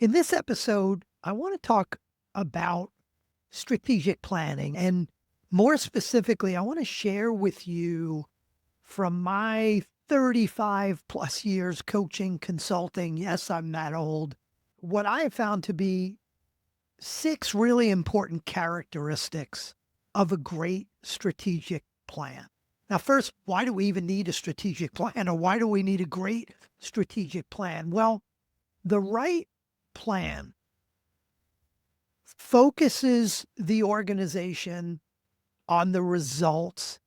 In this episode, I want to talk about strategic planning. And more specifically, I want to share with you from my 35 plus years coaching, consulting. Yes, I'm that old. What I have found to be six really important characteristics of a great strategic plan. Now, first, why do we even need a strategic plan or why do we need a great strategic plan? Well, the right plan focuses the organization on the results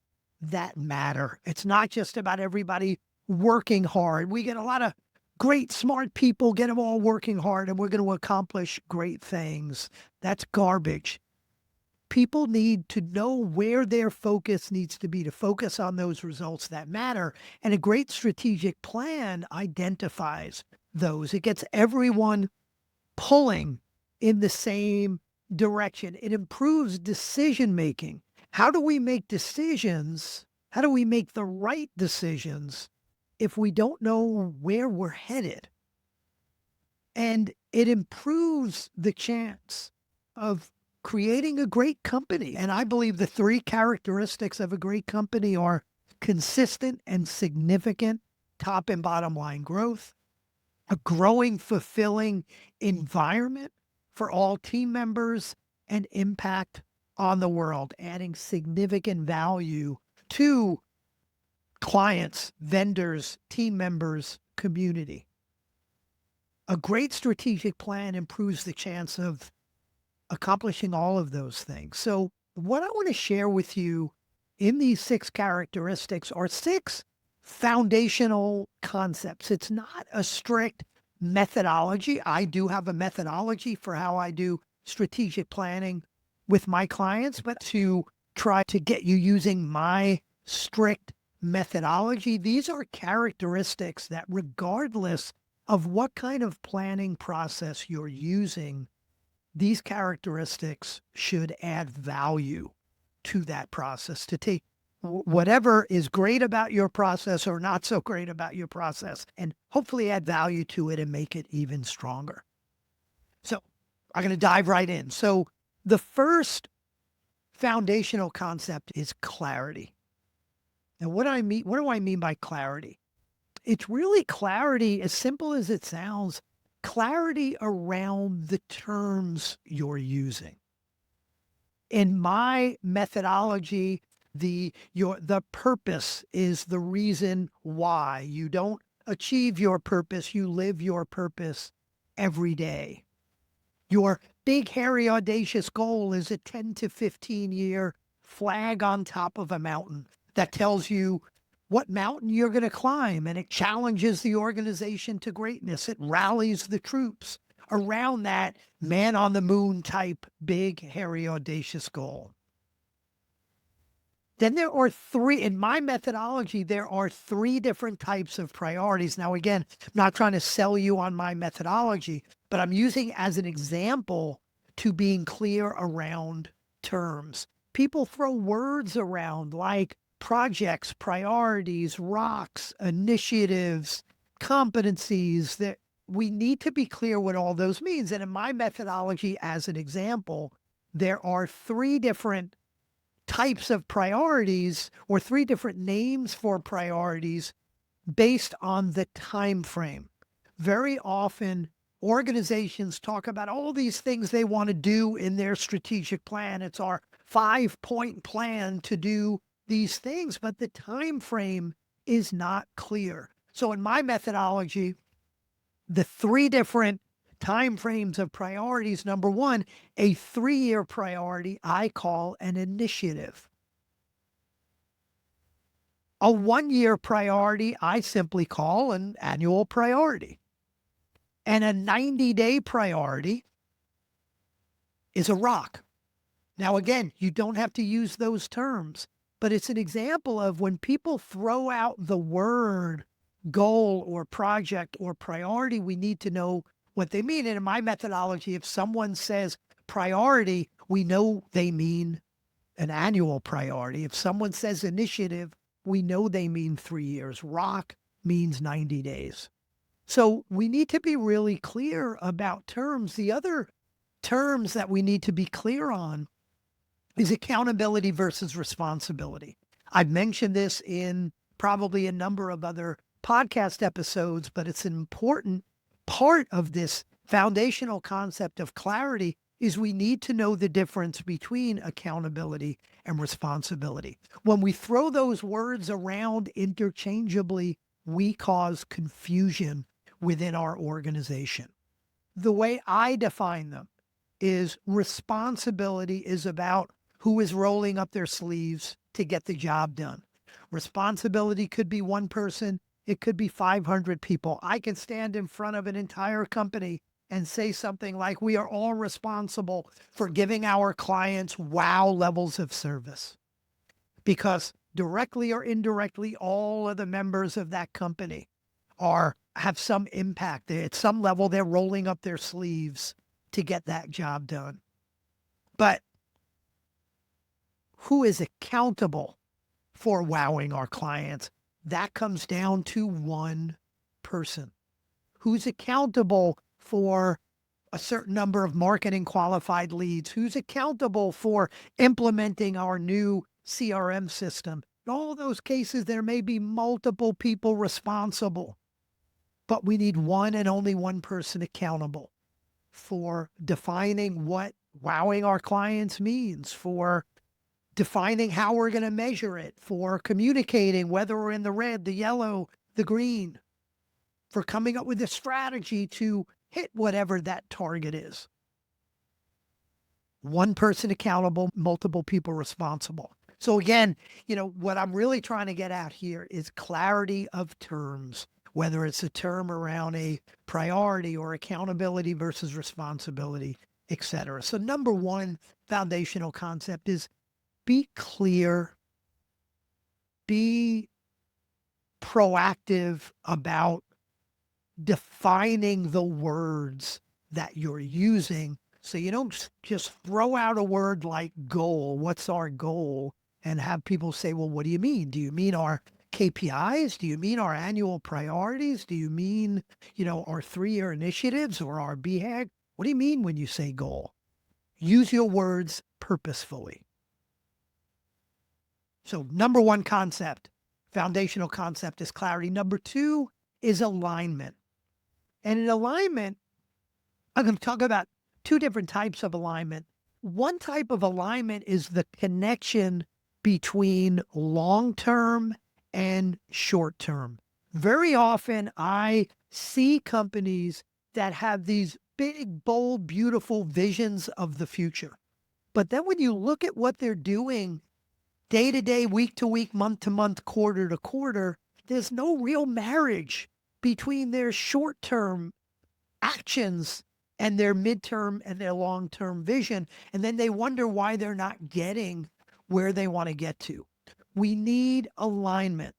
that matter. It's not just about everybody working hard. We get a lot of great, smart people, get them all working hard, and we're going to accomplish great things. That's garbage. People need to know where their focus needs to be to focus on those results that matter. And a great strategic plan identifies those. It gets everyone pulling in the same direction. It improves decision making. How do we make decisions? How do we make the right decisions if we don't know where we're headed? And it improves the chance of creating a great company. And I believe the three characteristics of a great company are consistent and significant top and bottom line growth, a growing, fulfilling environment for all team members, and impact on the world, adding significant value to clients, vendors, team members, community. A great strategic plan improves the chance of accomplishing all of those things. So, what I want to share with you in these six characteristics are six foundational concepts. It's not a strict methodology. I do have a methodology for how I do strategic planning with my clients, but to try to get you using my strict methodology, these are characteristics that, regardless of what kind of planning process you're using, these characteristics should add value to that process, to take whatever is great about your process or not so great about your process and hopefully add value to it and make it even stronger. So I'm going to dive right in. So the first foundational concept is clarity. And what do I mean by clarity? It's really clarity, as simple as it sounds, clarity around the terms you're using. In my methodology, the purpose is the reason why. You don't achieve your purpose, you live your purpose every day. Your big, hairy, audacious goal is a 10 to 15-year flag on top of a mountain that tells you what mountain you're going to climb, and it challenges the organization to greatness. It rallies the troops around that man on the moon type, big, hairy, audacious goal. Then there are three, in my methodology, there are three different types of priorities. Now, again, I'm not trying to sell you on my methodology, but I'm using as an example to being clear around terms. People throw words around like projects, priorities, rocks, initiatives, competencies. That we need to be clear what all those means. And in my methodology, as an example, there are three different types of priorities or three different names for priorities based on the time frame. Very often organizations talk about all these things they want to do in their strategic plan. It's our 5-point plan to do these things, but the time frame is not clear. So in my methodology, the three different time frames of priorities: number one, a 3-year priority I call an initiative. A 1-year priority I simply call an annual priority. And a 90-day priority is a rock. Now, again, you don't have to use those terms, but it's an example of when people throw out the word goal or project or priority, we need to know what they mean. And in my methodology, if someone says priority, we know they mean an annual priority. If someone says initiative, we know they mean 3 years. Rock means 90 days. So we need to be really clear about terms. The other terms that we need to be clear on is accountability versus responsibility. I've mentioned this in probably a number of other podcast episodes, but it's an important part of this foundational concept of clarity is we need to know the difference between accountability and responsibility. When we throw those words around interchangeably, we cause confusion within our organization. The way I define them is responsibility is about who is rolling up their sleeves to get the job done. Responsibility could be one person, it could be 500 people. I can stand in front of an entire company and say something like, we are all responsible for giving our clients wow levels of service. Because directly or indirectly, all of the members of that company have some impact. At some level, they're rolling up their sleeves to get that job done. But who is accountable for wowing our clients? That comes down to one person. Who's accountable for a certain number of marketing qualified leads? Who's accountable for implementing our new CRM system? In all those cases, there may be multiple people responsible, but we need one and only one person accountable for defining what wowing our clients means, for defining how we're going to measure it, for communicating whether we're in the red, the yellow, the green, for coming up with a strategy to hit whatever that target is. One person accountable, multiple people responsible. So again, what I'm really trying to get at here is clarity of terms, whether it's a term around a priority or accountability versus responsibility, etc. So number one foundational concept is be clear, be proactive about defining the words that you're using. So you don't just throw out a word like goal. What's our goal? And have people say, well, what do you mean? Do you mean our KPIs? Do you mean our annual priorities? Do you mean, our 3-year initiatives or our BHAG? What do you mean when you say goal? Use your words purposefully. So number one concept, foundational concept is clarity. Number two is alignment. And in alignment, I'm going to talk about two different types of alignment. One type of alignment is the connection between long-term and short-term. Very often I see companies that have these big, bold, beautiful visions of the future. But then when you look at what they're doing day to day, week to week, month to month, quarter to quarter, there's no real marriage between their short-term actions and their midterm and their long-term vision. And then they wonder why they're not getting where they want to get to. We need alignment.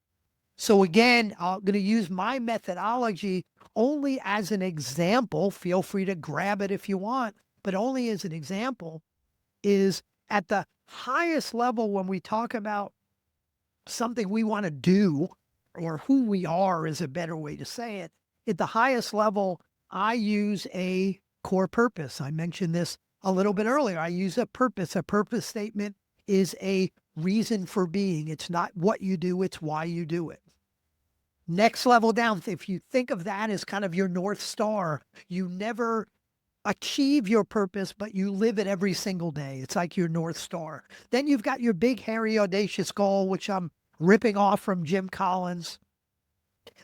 So again, I'm going to use my methodology only as an example. Feel free to grab it if you want, but only as an example is at the highest level when we talk about something we want to do or who we are is a better way to say it. At the highest level, I use a core purpose. I mentioned this a little bit earlier. I use a purpose. A purpose statement is a reason for being. It's not what you do, it's why you do it. Next level down, if you think of that as kind of your North Star, you never achieve your purpose, but you live it every single day. It's like your North Star. Then you've got your big, hairy, audacious goal, which I'm ripping off from Jim Collins.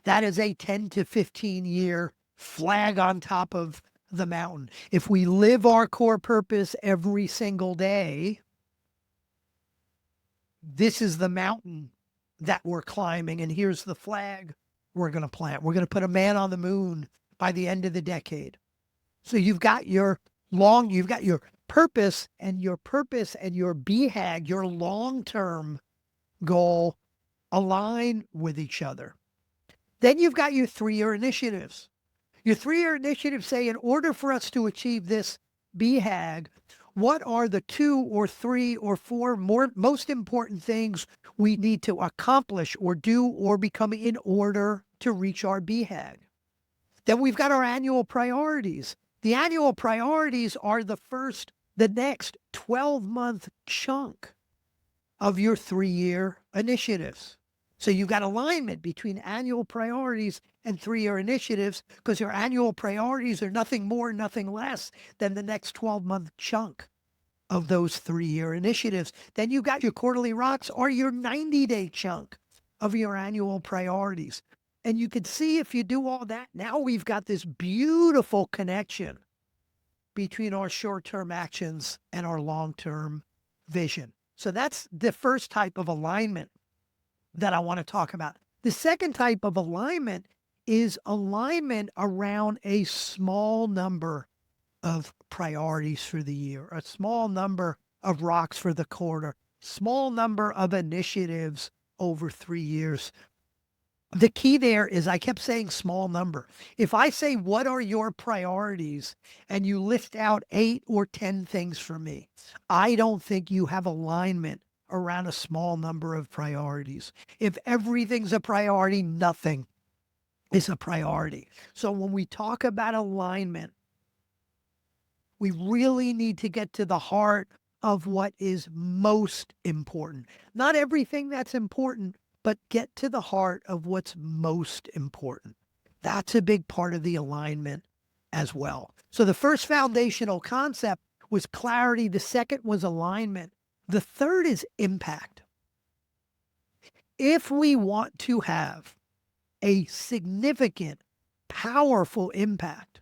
That is a 10 to 15 year flag on top of the mountain. If we live our core purpose every single day, this is the mountain that we're climbing. And here's the flag we're going to plant. We're going to put a man on the moon by the end of the decade. So you've got your purpose and your BHAG, your long-term goal align with each other. Then you've got your 3-year initiatives. Your 3-year initiatives say, in order for us to achieve this BHAG, what are the 2 or 3 or 4 most important things we need to accomplish or do or become in order to reach our BHAG? Then we've got our annual priorities. The annual priorities are the next 12-month chunk of your 3-year initiatives. So you've got alignment between annual priorities and 3-year initiatives because your annual priorities are nothing more, nothing less than the next 12-month chunk of those 3-year initiatives. Then you got your quarterly rocks or your 90-day chunk of your annual priorities. And you can see if you do all that, now we've got this beautiful connection between our short-term actions and our long-term vision. So that's the first type of alignment that I want to talk about. The second type of alignment is alignment around a small number of priorities for the year, a small number of rocks for the quarter, small number of initiatives over 3 years. The key there is I kept saying small number. If I say, what are your priorities? And you list out 8 or 10 things for me, I don't think you have alignment around a small number of priorities. If everything's a priority, nothing is a priority. So when we talk about alignment, we really need to get to the heart of what is most important. Not everything that's important, but get to the heart of what's most important. That's a big part of the alignment as well. So the first foundational concept was clarity. The second was alignment. The third is impact. If we want to have a significant, powerful impact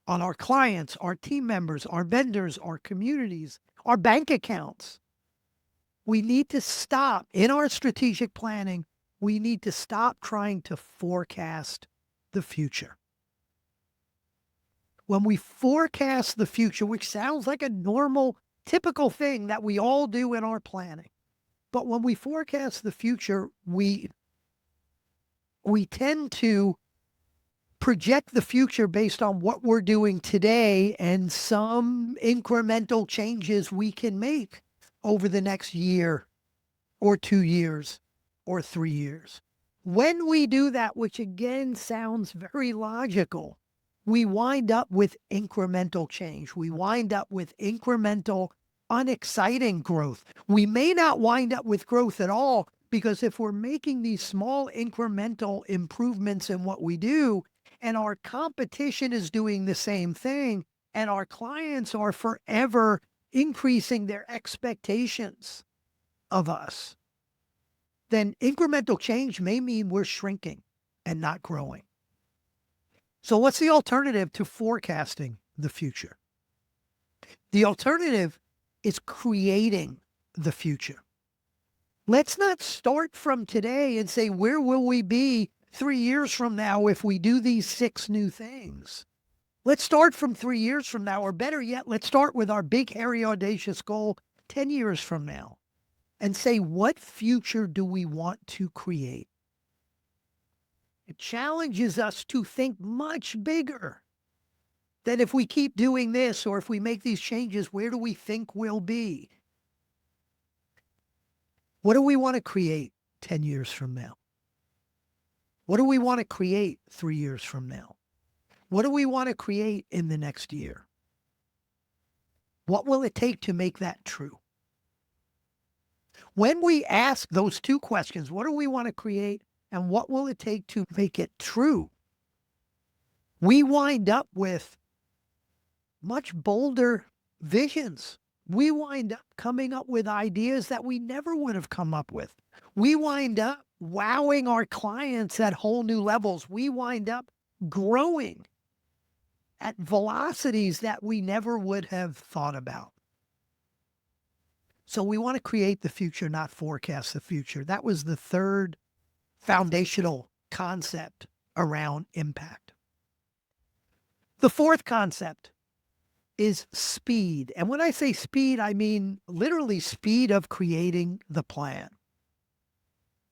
on our clients, our team members, our vendors, our communities, our bank accounts, we need to stop in our strategic planning. We need to stop trying to forecast the future. When we forecast the future, which sounds like a normal, typical thing that we all do in our planning, but when we forecast the future, we tend to project the future based on what we're doing today and some incremental changes we can make over the next year or 2 years or 3 years. When we do that, which again sounds very logical, we wind up with incremental change. We wind up with incremental, unexciting growth. We may not wind up with growth at all because if we're making these small incremental improvements in what we do, and our competition is doing the same thing, and our clients are forever increasing their expectations of us, then incremental change may mean we're shrinking and not growing. So what's the alternative to forecasting the future? The alternative is creating the future. Let's not start from today and say, where will we be 3 years from now if we do these 6 new things? Let's start from 3 years from now, or better yet, let's start with our big, hairy, audacious goal 10 years from now and say, what future do we want to create? It challenges us to think much bigger than if we keep doing this or if we make these changes, where do we think we'll be? What do we want to create 10 years from now? What do we want to create 3 years from now? What do we want to create in the next year? What will it take to make that true? When we ask those 2 questions, what do we want to create and what will it take to make it true? We wind up with much bolder visions. We wind up coming up with ideas that we never would have come up with. We wind up wowing our clients at whole new levels. We wind up growing at velocities that we never would have thought about. So we want to create the future, not forecast the future. That was the third foundational concept around impact. The fourth concept is speed. And when I say speed, I mean literally speed of creating the plan.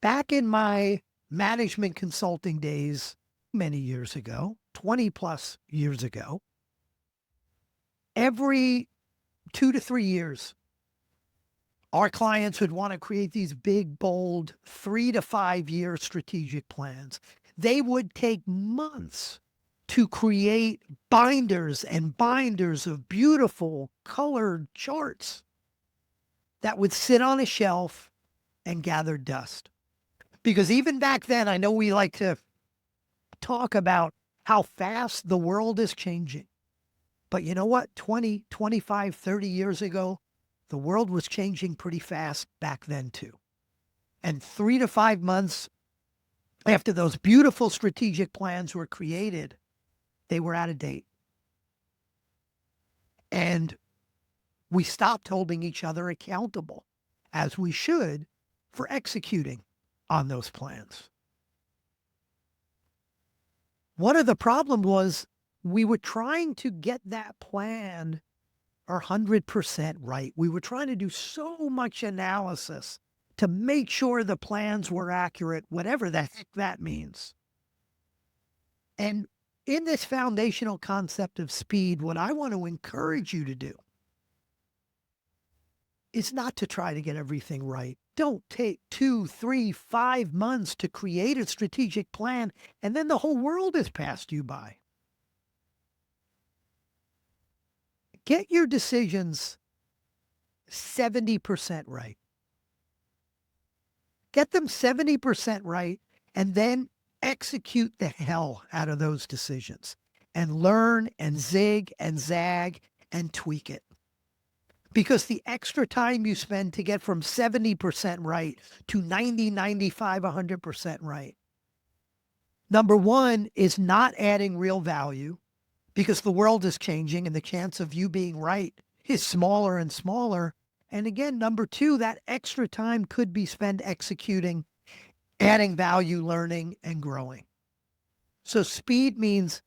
Back in my management consulting days, many years ago, 20 plus years ago, every 2 to 3 years, our clients would want to create these big, bold 3 to 5 year strategic plans. They would take months to create binders and binders of beautiful colored charts that would sit on a shelf and gather dust. Because even back then, I know we like to talk about how fast the world is changing. But you know what? 20, 25, 30 years ago, the world was changing pretty fast back then too. And 3 to 5 months after those beautiful strategic plans were created, they were out of date. And we stopped holding each other accountable, as we should, for executing on those plans. One of the problems was we were trying to get that plan 100% right. We were trying to do so much analysis to make sure the plans were accurate, whatever the heck that means. And in this foundational concept of speed, what I want to encourage you to do is not to try to get everything right. Don't take 2, 3, 5 months to create a strategic plan, and then the whole world has passed you by. Get your decisions 70% right. Get them 70% right, and then execute the hell out of those decisions and learn and zig and zag and tweak it. Because the extra time you spend to get from 70% right to 90, 95, 100% right, number one, is not adding real value because the world is changing and the chance of you being right is smaller and smaller. And again, number two, that extra time could be spent executing, adding value, learning, and growing. So speed means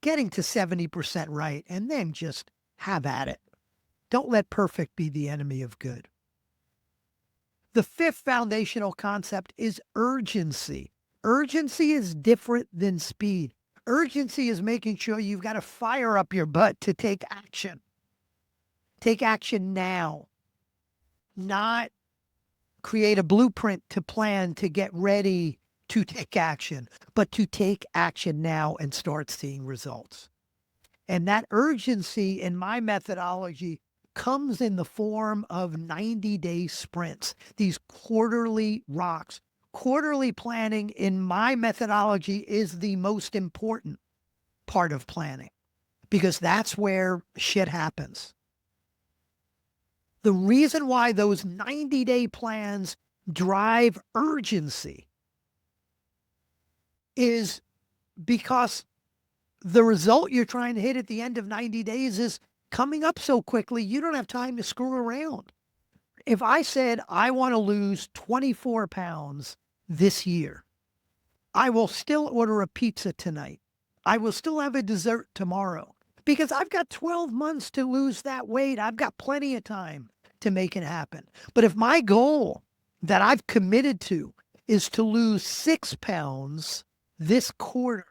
getting to 70% right and then just have at it. Don't let perfect be the enemy of good. The fifth foundational concept is urgency. Urgency is different than speed. Urgency is making sure you've got to fire up your butt to take action. Take action now. Not create a blueprint to plan to get ready to take action, but to take action now and start seeing results. And that urgency in my methodology comes in the form of 90-day sprints, these quarterly rocks. Quarterly planning in my methodology is the most important part of planning because that's where shit happens. The reason why those 90-day plans drive urgency is because the result you're trying to hit at the end of 90 days is coming up so quickly, you don't have time to screw around. If I said, I want to lose 24 pounds this year, I will still order a pizza tonight. I will still have a dessert tomorrow because I've got 12 months to lose that weight. I've got plenty of time to make it happen. But if my goal that I've committed to is to lose 6 pounds this quarter,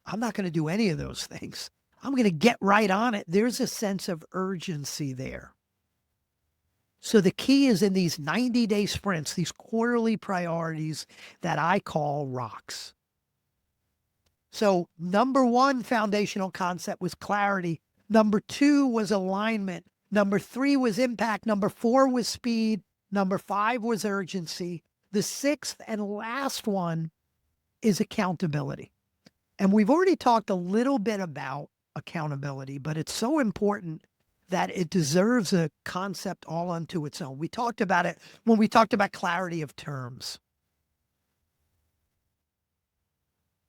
I'm not going to do any of those things. I'm going to get right on it. There's a sense of urgency there. So the key is in these 90-day sprints, these quarterly priorities that I call rocks. So number one foundational concept was clarity. Number two was alignment. Number three was impact. Number four was speed. Number five was urgency. The sixth and last one is accountability. And we've already talked a little bit about accountability, but it's so important that it deserves a concept all unto its own. We talked about it when we talked about clarity of terms.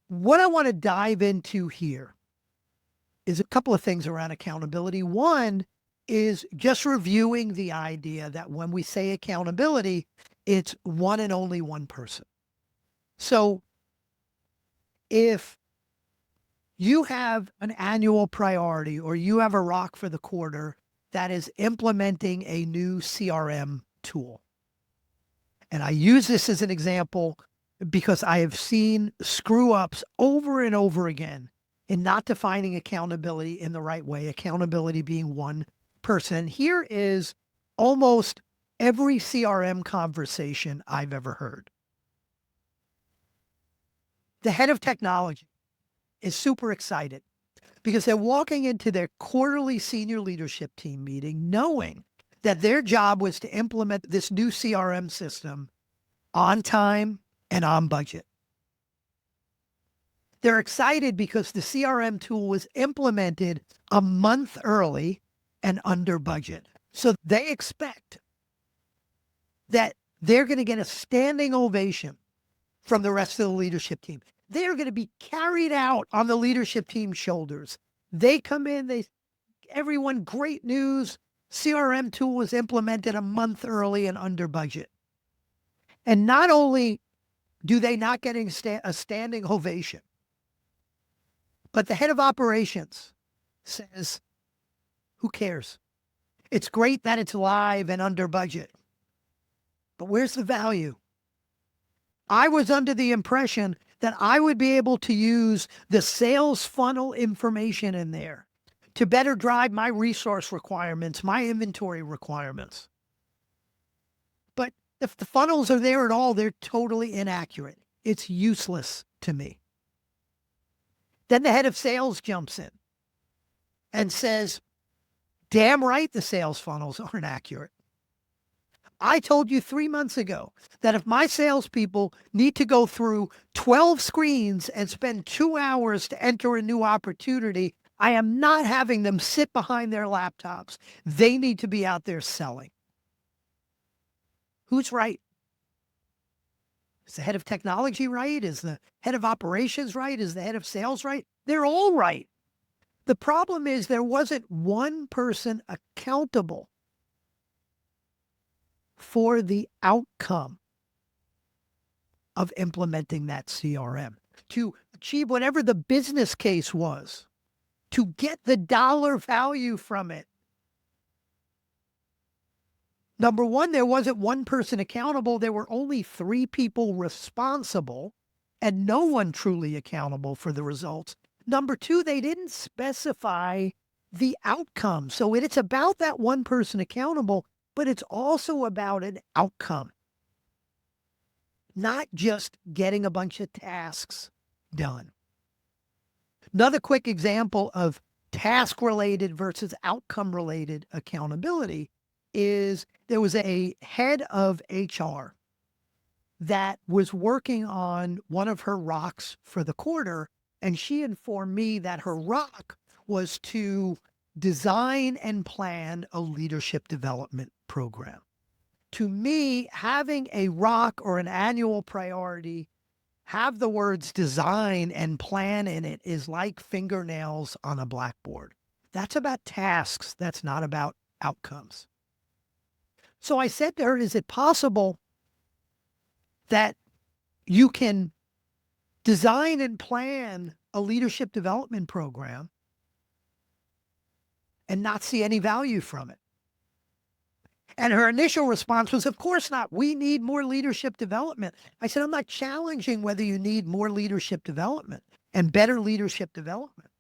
What I want to dive into here is a couple of things around accountability. One is just reviewing the idea that when we say accountability, it's one and only one person. So if you have an annual priority or you have a rock for the quarter that is implementing a new CRM tool. And I use this as an example because I have seen screw ups over and over again in not defining accountability in the right way, accountability being one person. Here is almost every CRM conversation I've ever heard. The head of technology is super excited because they're walking into their quarterly senior leadership team meeting knowing that their job was to implement this new CRM system on time and on budget. They're excited because the CRM tool was implemented a month early and under budget. So they expect that they're going to get a standing ovation from the rest of the leadership team. They're going to be carried out on the leadership team's shoulders. They come in, everyone, great news. CRM tool was implemented a month early and under budget. And not only do they not get a standing ovation, but the head of operations says, who cares? It's great that it's live and under budget. But where's the value? I was under the impression that I would be able to use the sales funnel information in there to better drive my resource requirements, my inventory requirements. But if the funnels are there at all, they're totally inaccurate. It's useless to me. Then the head of sales jumps in and says, damn right the sales funnels aren't accurate. I told you 3 months ago that if my salespeople need to go through 12 screens and spend 2 hours to enter a new opportunity, I am not having them sit behind their laptops. They need to be out there selling. Who's right? Is the head of technology right? Is the head of operations right? Is the head of sales right? They're all right. The problem is there wasn't one person accountable for the outcome of implementing that CRM to achieve whatever the business case was, to get the dollar value from it. Number one, there wasn't one person accountable. There were only 3 people responsible and no one truly accountable for the results. Number two, they didn't specify the outcome. So it's about that one person accountable, but it's also about an outcome, not just getting a bunch of tasks done. Another quick example of task-related versus outcome-related accountability is there was a head of HR that was working on one of her rocks for the quarter, and she informed me that her rock was to design and plan a leadership development program. To me, having a rock or an annual priority have the words design and plan in it is like fingernails on a blackboard. That's about tasks. That's not about outcomes. So I said to her, is it possible that you can design and plan a leadership development program and not see any value from it? And her initial response was, of course not. We need more leadership development. I said, I'm not challenging whether you need more leadership development and better leadership development.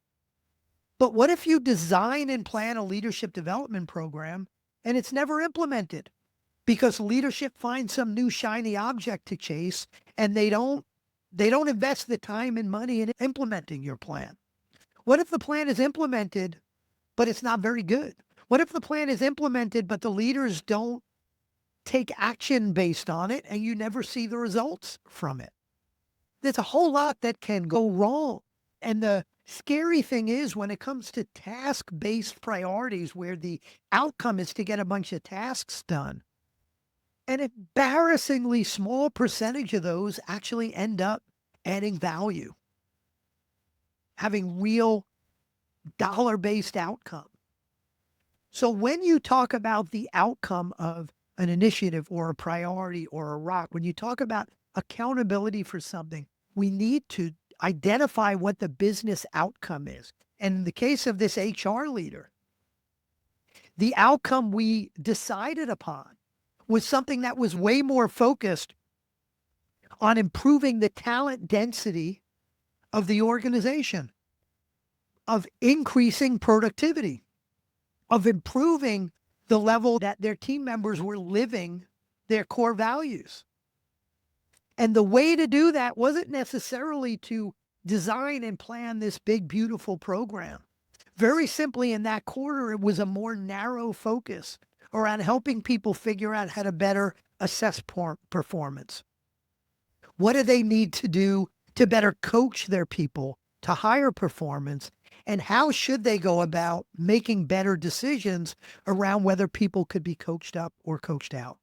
But what if you design and plan a leadership development program and it's never implemented because leadership finds some new shiny object to chase and they don't invest the time and money in implementing your plan? What if the plan is implemented, but it's not very good? What if the plan is implemented, but the leaders don't take action based on it and you never see the results from it? There's a whole lot that can go wrong. And the scary thing is when it comes to task-based priorities where the outcome is to get a bunch of tasks done, an embarrassingly small percentage of those actually end up adding value, having real dollar-based outcome. So when you talk about the outcome of an initiative or a priority or a rock, when you talk about accountability for something, we need to identify what the business outcome is. And in the case of this HR leader, the outcome we decided upon was something that was way more focused on improving the talent density of the organization, of increasing productivity, of improving the level that their team members were living their core values. And the way to do that wasn't necessarily to design and plan this big, beautiful program. Very simply, in that quarter, it was a more narrow focus around helping people figure out how to better assess performance. What do they need to do to better coach their people to higher performance? And how should they go about making better decisions around whether people could be coached up or coached out?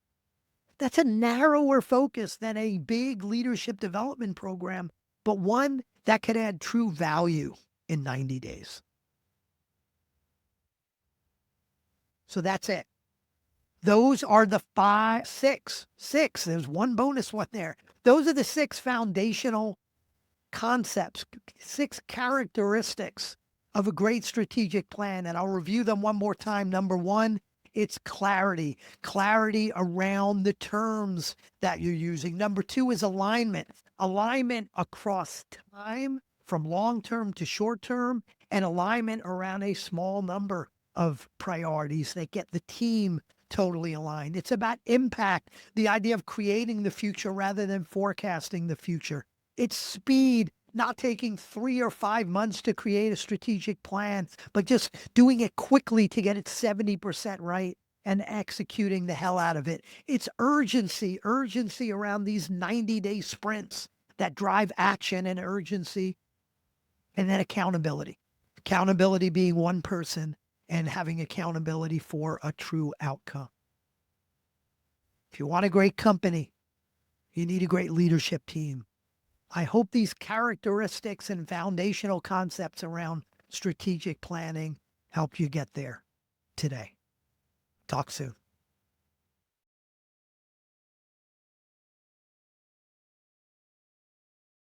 That's a narrower focus than a big leadership development program, but one that could add true value in 90 days. So that's it. Those are the six. There's one bonus one there. Those are the six foundational concepts, six characteristics of a great strategic plan. And I'll review them one more time. Number one, it's clarity, clarity around the terms that you're using. Number two is alignment, alignment across time from long term to short term, and alignment around a small number of priorities that get the team totally aligned. It's about impact, the idea of creating the future rather than forecasting the future. It's speed, not taking 3 or 5 months to create a strategic plan, but just doing it quickly to get it 70% right and executing the hell out of it. It's urgency, urgency around these 90-day sprints that drive action and urgency, and then accountability. Accountability being one person and having accountability for a true outcome. If you want a great company, you need a great leadership team. I hope these characteristics and foundational concepts around strategic planning help you get there today. Talk soon.